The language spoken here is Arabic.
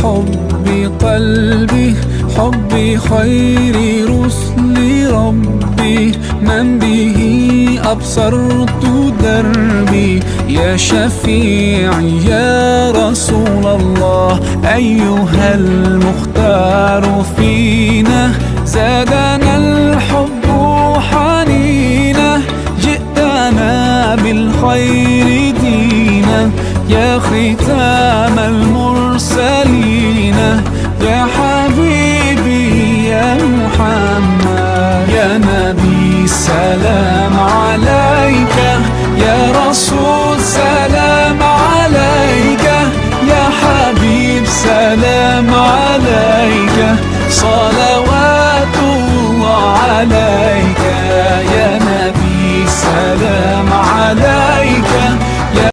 حب قلبي، حب خير رسل ربي، من به أبصرت دربي. يا شفيعي يا رسول الله، أيها المختار فينا، زادنا الحب حنينا، جئتنا بالخير دينا. يا ختام المرسلين، يا حبيبي يا محمد، يا نبي سلام عليك، يا رسول سلام